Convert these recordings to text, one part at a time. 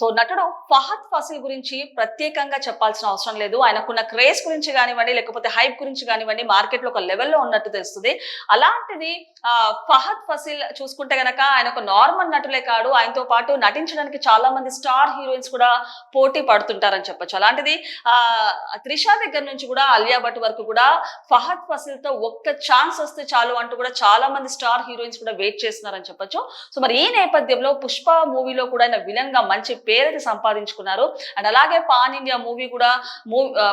So నటుడు Fahadh fossil గురించి ప్రత్యేకంగా చెప్పాల్సిన అవసరం లేదు. ఆయనకున్న క్రేజ్ గురించి గానివ్వండి, లేకపోతే హైప్ గురించి గానివ్వండి, మార్కెట్‌లో ఒక లెవెల్‌లో ఉన్నట్టు తెలుస్తది. అలాంటిది ఫహద్ ఫాసిల్ చూసుకుంటే గనక ఆయన ఒక నార్మల్ నటులే కాడు. ఆయనతో పాటు నటించడానికి చాలా మంది స్టార్ హీరోయిన్స్ కూడా పోటీ పడుతుంటారని చెప్పొచ్చు. అలాంటిది త్రిష దగ్గర నుంచి కూడా అలియా భట్ వరకు కూడా ఫహద్ ఫాసిల్‌తో ఒక్క ఛాన్స్ వస్తే చాలు అంటూ కూడా చాలా మంది స్టార్ హీరోయిన్స్ కూడా వెయిట్ చేస్తున్నారని చెప్పొచ్చు. సో మరి ఈ నేపథ్యంలో 'పుష్ప' మూవీలో కూడా ఆయన విలన్ గా మంచి పేరైతే సంపాదించుకున్నారు. అండ్ అలాగే పాన్ ఇండియా మూవీ కూడా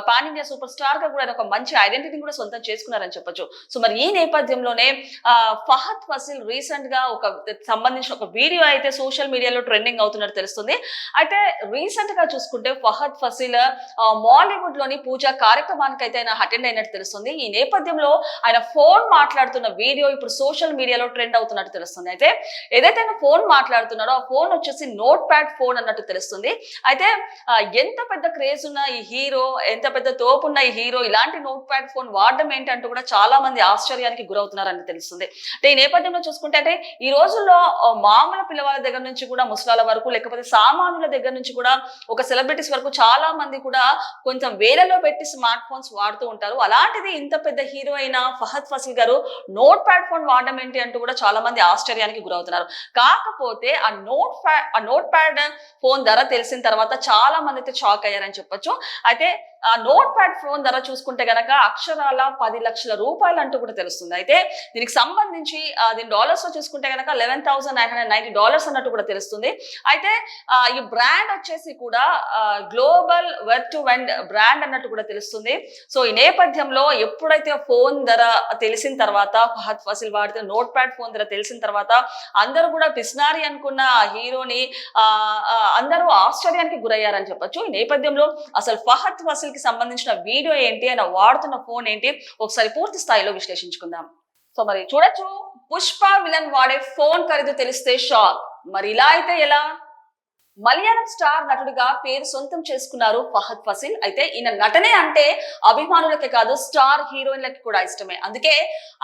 పాన్ ఇండియా సూపర్ స్టార్ గా కూడా ఒక మంచి ఐడెంటిటీని కూడా సొంతం చేసుకున్నారని చెప్పొచ్చు. సో మరి ఈ నేపథ్యంలోనే ఫహద్ ఫాసిల్ రీసెంట్ గా సంబంధించిన ఒక వీడియో అయితే సోషల్ మీడియాలో ట్రెండింగ్ అవుతున్నట్టు తెలుస్తుంది. అయితే రీసెంట్ గా చూసుకుంటే ఫహద్ ఫాసిల్ మాలీవుడ్ లోని పూజా కార్యక్రమానికి అయితే ఆయన అటెండ్ అయినట్టు తెలుస్తుంది. ఈ నేపథ్యంలో ఆయన ఫోన్ మాట్లాడుతున్న వీడియో ఇప్పుడు సోషల్ మీడియాలో ట్రెండ్ అవుతున్నట్టు తెలుస్తుంది. అయితే ఏదైతే ఆయన ఫోన్ మాట్లాడుతున్నాడో ఆ ఫోన్ వచ్చేసి నోట్ ప్యాడ్ ఫోన్ అన్నట్టు తెలుస్తుంది. అయితే ఎంత పెద్ద క్రేజ్ ఉన్న ఈ హీరో, ఎంత పెద్ద తోపు ఉన్న ఈ హీరో ఇలాంటి నోట్ ప్యాడ్ ఫోన్ వాడడం ఏంటి అంటూ కూడా చాలా మంది ఆశ్చర్యానికి గురవుతున్నారని తెలుస్తుంది. అంటే ఈ నేపథ్యంలో చూసుకుంటే అంటే ఈ రోజుల్లో మామూలు పిల్లవాళ్ళ దగ్గర నుంచి కూడా ముసలాల వరకు, లేకపోతే సామాన్యుల దగ్గర నుంచి కూడా ఒక సెలబ్రిటీస్ వరకు చాలా మంది కూడా కొంచెం వేలలో పెట్టి స్మార్ట్ ఫోన్స్ వాడుతూ ఉంటారు. అలాంటిది ఇంత పెద్ద హీరో అయిన ఫహద్ ఫాసిల్ గారు నోట్ ప్యాడ్ ఫోన్ వాడడం ఏంటి అంటూ కూడా చాలా మంది ఆశ్చర్యానికి గురవుతున్నారు. కాకపోతే ఆ నోట్ ప్యాడ్ ఫోన్ ధర తెలిసిన తర్వాత చాలా మంది అయితే షాక్ అయ్యారని చెప్పొచ్చు. అయితే ఆ నోట్ ప్యాడ్ ఫోన్ ధర చూసుకుంటే గనక అక్షరాల 10 లక్షల రూపాయలు అంటూ కూడా తెలుస్తుంది. అయితే దీనికి సంబంధించి దీని డాలర్స్ లో చూసుకుంటే గనక $11,990 అన్నట్టు కూడా తెలుస్తుంది. అయితే ఈ బ్రాండ్ వచ్చేసి కూడా గ్లోబల్ వెబ్ టు వెండ్ బ్రాండ్ అన్నట్టు కూడా తెలుస్తుంది. సో ఈ నేపథ్యంలో ఎప్పుడైతే ఫోన్ ధర తెలిసిన తర్వాత, ఫహద్ ఫాసిల్ వాడితే నోట్ ప్యాడ్ ఫోన్ ధర తెలిసిన తర్వాత అందరూ కూడా పిస్నారి అనుకున్న హీరోని అందరూ ఆశ్చర్యానికి గురయ్యారని చెప్పొచ్చు. ఈ నేపథ్యంలో అసలు ఫహద్ ఫాసిల్ కి సంబంధించిన వీడియో ఏంటి, ఆయన వాడుతున్న ఫోన్ ఏంటి, ఒకసారి పూర్తి స్థాయిలో విశ్లేషించుకుందాం. సో మరి చూడొచ్చు, పుష్ప విలన్ వాడే ఫోన్ ఖరీదు తెలిస్తే షాక్. మరి ఇలా అయితే ఎలా? మలయాళం స్టార్ నటుడిగా పేరు సొంతం చేసుకున్నారు ఫహద్ ఫాసిల్. అయితే ఈయన నటనే అంటే అభిమానులకే కాదు స్టార్ హీరోయిన్లకి కూడా ఇష్టమే. అందుకే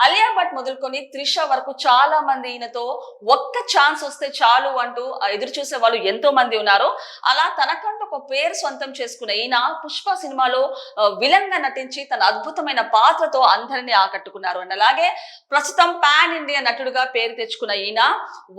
అలియా భట్ మొదలుకొని త్రిష వరకు చాలా మంది ఈయనతో ఒక్క ఛాన్స్ వస్తే చాలు అంటూ ఎదురు చూసే వాళ్ళు ఎంతో మంది ఉన్నారు. అలా తనకంటూ ఒక పేరు సొంతం చేసుకున్న ఈయన పుష్ప సినిమాలో విలన్ గా నటించి తన అద్భుతమైన పాత్రతో అందరినీ ఆకట్టుకున్నారు. అండ్ అలాగే ప్రస్తుతం పాన్ ఇండియా నటుడుగా పేరు తెచ్చుకున్న ఈయన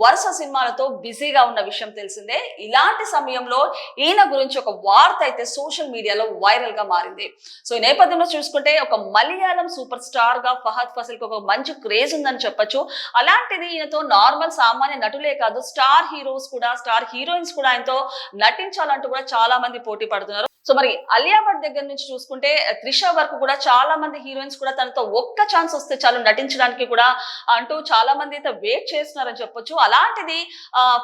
వరుస సినిమాలతో బిజీగా ఉన్న విషయం తెలిసిందే. ఇలాంటి సమయంలో ఈయన గురించి ఒక వార్త అయితే సోషల్ మీడియాలో వైరల్ గా మారింది. సో ఈ నేపథ్యంలో చూసుకుంటే ఒక మలయాళం సూపర్ స్టార్ గా ఫహద్ ఫాసిల్ కి ఒక మంచి క్రేజ్ ఉందని చెప్పొచ్చు. అలాంటిది ఈయనతో నార్మల్ సామాన్య నటులే కాదు స్టార్ హీరోస్ కూడా, స్టార్ హీరోయిన్స్ కూడా ఆయనతో నటించాలంటూ కూడా చాలా మంది పోటీ పడుతున్నారు. సో మరి అలియా భట్ దగ్గర నుంచి చూసుకుంటే త్రిష వరకు కూడా చాలా మంది హీరోయిన్స్ కూడా తనతో ఒక్క ఛాన్స్ వస్తే చాలు నటించడానికి కూడా అంటూ చాలా మంది అయితే వెయిట్ చేస్తున్నారని చెప్పొచ్చు. అలాంటిది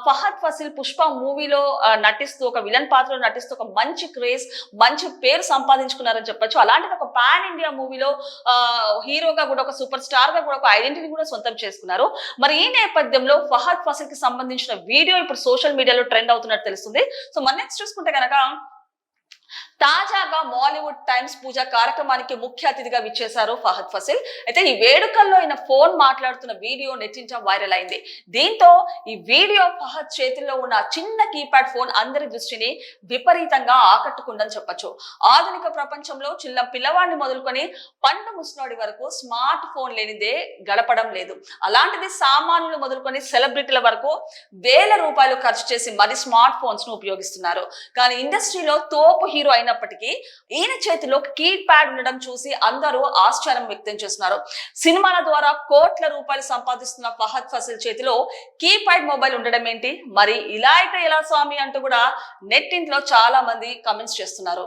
ఫహద్ ఫాసిల్ పుష్ప మూవీలో నటిస్తూ, ఒక విలన్ పాత్రలో నటిస్తూ ఒక మంచి క్రేజ్, మంచి పేరు సంపాదించుకున్నారని చెప్పొచ్చు. అలాంటిది ఒక పాన్ ఇండియా మూవీలో హీరోగా కూడా, ఒక సూపర్ స్టార్ గా కూడా ఒక ఐడెంటిటీ కూడా సొంతం చేసుకున్నారు. మరి ఈ నేపథ్యంలో ఫహద్ ఫాసిల్ కి సంబంధించిన వీడియో ఇప్పుడు సోషల్ మీడియాలో ట్రెండ్ అవుతున్నట్టు తెలుస్తుంది. సో మన నెక్స్ట్ చూసుకుంటే కనుక తాజాగా మాలీవుడ్ టైమ్స్ పూజ కార్యక్రమానికి ముఖ్య అతిథిగా విచ్చేశారు ఫహద్ ఫాసిల్. అయితే ఈ వేడుకల్లో ఆయన ఫోన్ మాట్లాడుతున్న వీడియో నెట్టింట వైరల్ అయింది. దీంతో ఈ వీడియో ఫహద్ చేతిలో ఉన్న చిన్న కీప్యాడ్ ఫోన్ అందరి దృష్టిని విపరీతంగా ఆకట్టుకుందని చెప్పొచ్చు. ఆధునిక ప్రపంచంలో చిన్న పిల్లవాడిని మొదలుకొని పండు ముసలాడి వరకు స్మార్ట్ ఫోన్ లేనిదే గడపడం లేదు. అలాంటిది సామాన్యులు మొదలుకొని సెలబ్రిటీల వరకు వేల రూపాయలు ఖర్చు చేసి మరి స్మార్ట్ ఫోన్స్ ను ఉపయోగిస్తున్నారు. కానీ ఇండస్ట్రీలో తోపు హీరో అయినప్పటికీ ఈయన చేతిలో కీప్యాడ్ ఉండడం చూసి అందరూ ఆశ్చర్యం వ్యక్తం చేస్తున్నారు. సినిమాల ద్వారా కోట్ల రూపాయలు సంపాదిస్తున్న ఫహద్ ఫాసిల్ చేతిలో కీప్యాడ్ మొబైల్ ఉండడం ఏంటి, మరి ఇలా అయితే ఎలా స్వామి అంటూ కూడా నెట్టింట్లో చాలా మంది కమెంట్స్ చేస్తున్నారు.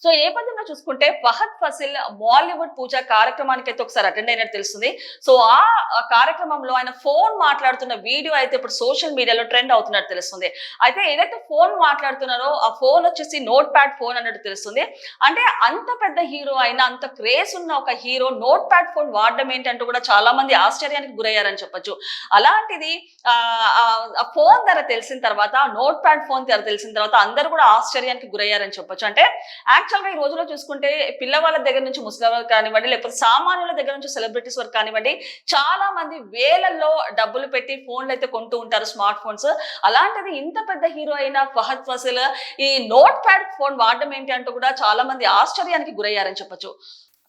సో ఈ నేపథ్యంలో చూసుకుంటే ఫహద్ ఫాసిల్ మాలీవుడ్ పూజ కార్యక్రమానికి అయితే ఒకసారి అటెండ్ అయినట్టు తెలుస్తుంది. సో ఆ కార్యక్రమంలో ఆయన ఫోన్ మాట్లాడుతున్న వీడియో అయితే ఇప్పుడు సోషల్ మీడియాలో ట్రెండ్ అవుతున్నట్టు తెలుస్తుంది. అయితే ఏదైతే ఫోన్ మాట్లాడుతున్నారో ఆ ఫోన్ వచ్చేసి నోట్ ప్యాడ్ ఫోన్ అన్నట్టు తెలుస్తుంది. అంటే అంత పెద్ద హీరో అయినా, అంత క్రేజ్ ఉన్న ఒక హీరో నోట్ ప్యాడ్ ఫోన్ వాడడం ఏంటంటూ కూడా చాలా మంది ఆశ్చర్యానికి గురయ్యారని చెప్పొచ్చు. అలాంటిది ఆ ఫోన్ ధర తెలిసిన తర్వాత, నోట్ ప్యాడ్ ఫోన్ ధర తెలిసిన తర్వాత అందరూ కూడా ఆశ్చర్యానికి గురయ్యారని చెప్పొచ్చు. అంటే యాక్చువల్ గా ఈ రోజులో చూసుకుంటే పిల్లవాళ్ళ దగ్గర నుంచి ముసలి వాళ్ళకి కానివ్వండి, లేకపోతే సామాన్యుల దగ్గర నుంచి సెలబ్రిటీస్ వరకు కానివ్వండి, చాలా మంది వేలల్లో డబ్బులు పెట్టి ఫోన్లు అయితే కొంటూ ఉంటారు, స్మార్ట్ ఫోన్స్. అలాంటిది ఇంత పెద్ద హీరో అయిన ఫహద్ ఫాసిల్ ఈ నోట్ ప్యాడ్ ఫోన్ వాడడం ఏంటి అంటూ కూడా చాలా మంది ఆశ్చర్యానికి గురయ్యారని చెప్పొచ్చు.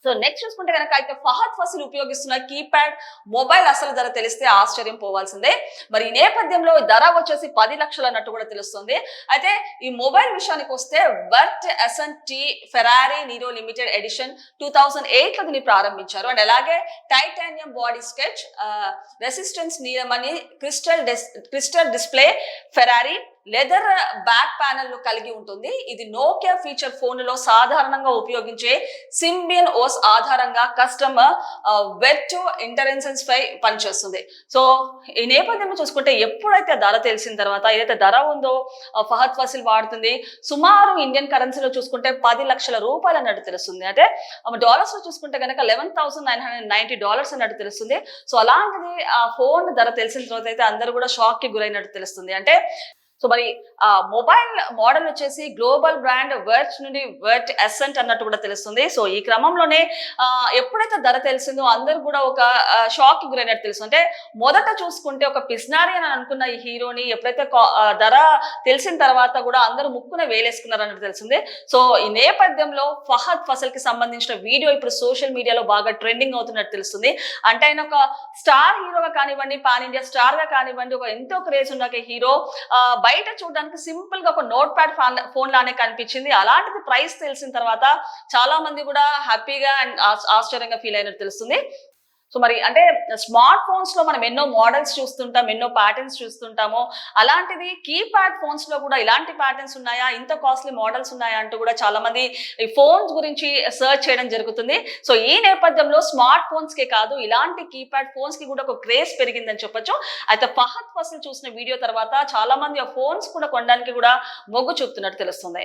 సో నెక్స్ట్ చూసుకుంటే కనుక అయితే ఫహద్ ఫాసిల్ ఉపయోగిస్తున్న కీప్యాడ్ మొబైల్ అసలు ధర తెలిస్తే ఆశ్చర్యం పోవాల్సిందే. మరి ఈ నేపథ్యంలో ధర వచ్చేసి 10 లక్షలు అన్నట్టు కూడా తెలుస్తుంది. అయితే ఈ మొబైల్ విషయానికి వస్తే Vertu Ascent Ferrari Nero limited edition 2008 లో దీన్ని ప్రారంభించారు. అండ్ అలాగే టైటానియం బాడీ స్కెచ్, రెసిస్టెన్స్ నీరమని crystal display Ferrari leather back panel ను కలిగి ఉంటుంది. ఇది నోకియా ఫీచర్ ఫోన్లలో సాధారణంగా ఉపయోగించే సింబియన్ ఓస్ ఆధారంగా కస్టమ్ వెబ్ టు ఇంటరెన్సెన్స్ పై పనిచేస్తుంది. సో ఈ నేపథ్యంలో చూసుకుంటే ఎప్పుడైతే ధర తెలిసిన తర్వాత ఏదైతే ధర ఉందో ఫహద్ ఫాసిల్ వాడుతుంది సుమారు ఇండియన్ కరెన్సీలో చూసుకుంటే 10 లక్షల రూపాయలు అన్నట్టు తెలుస్తుంది. అంటే డాలర్స్ లో చూసుకుంటే కనుక $11,990 అన్నట్టు తెలుస్తుంది. సో అలాంటిది ఆ ఫోన్ ధర తెలిసిన తర్వాత అయితే అందరూ కూడా షాక్ కి గురైనట్టు తెలుస్తుంది. అంటే సో మరి ఆ మొబైల్ మోడల్ వచ్చేసి గ్లోబల్ బ్రాండ్ వర్ట్ నుండి వర్ట్ ఎసెంట్ అన్నట్టు కూడా తెలుస్తుంది. సో ఈ క్రమంలోనే ఎప్పుడైతే ధర తెలిసిందో అందరూ కూడా ఒక షాక్ కి గురైనట్టు తెలుసు. అంటే మొదట చూసుకుంటే ఒక పిస్నారి అని అనుకున్న ఈ హీరోని ఎప్పుడైతే ధర తెలిసిన తర్వాత కూడా అందరూ ముక్కున వేలేసుకున్నారు అన్నట్టు తెలిసింది. సో ఈ నేపథ్యంలో ఫహద్ ఫాసిల్ కి సంబంధించిన వీడియో ఇప్పుడు సోషల్ మీడియాలో బాగా ట్రెండింగ్ అవుతున్నట్టు తెలుస్తుంది. అంటే ఆయన ఒక స్టార్ హీరోగా కానివ్వండి, పాన్ ఇండియా స్టార్ గా కానివ్వండి, ఒక ఎంతో క్రేజ్ ఉన్న హీరో బయట చూడడానికి సింపుల్ గా ఒక నోట్ ప్యాడ్ ఫోన్ లానే కనిపించింది. అలాంటిది ప్రైస్ తెలిసిన తర్వాత చాలా మంది కూడా హ్యాపీగా అండ్ ఆశ్చర్యంగా ఫీల్ అయినట్టు తెలుస్తుంది. సో మరి అంటే స్మార్ట్ ఫోన్స్ లో మనం ఎన్నో మోడల్స్ చూస్తుంటాం, ఎన్నో ప్యాటర్న్స్ చూస్తుంటాము. అలాంటిది కీప్యాడ్ ఫోన్స్ లో కూడా ఇలాంటి ప్యాటర్న్స్ ఉన్నాయా, ఇంత కాస్ట్లీ మోడల్స్ ఉన్నాయా అంటూ కూడా చాలా మంది ఈ ఫోన్స్ గురించి సర్చ్ చేయడం జరుగుతుంది. సో ఈ నేపథ్యంలో స్మార్ట్ ఫోన్స్ కే కాదు ఇలాంటి కీప్యాడ్ ఫోన్స్ కి కూడా ఒక క్రేజ్ పెరిగిందని చెప్పొచ్చు. అయితే ఫహద్ ఫాసిల్ చూసిన వీడియో తర్వాత చాలా మంది ఆ ఫోన్స్ కూడా కొనడానికి కూడా మొగ్గు చూపుతున్నట్టు తెలుస్తుంది.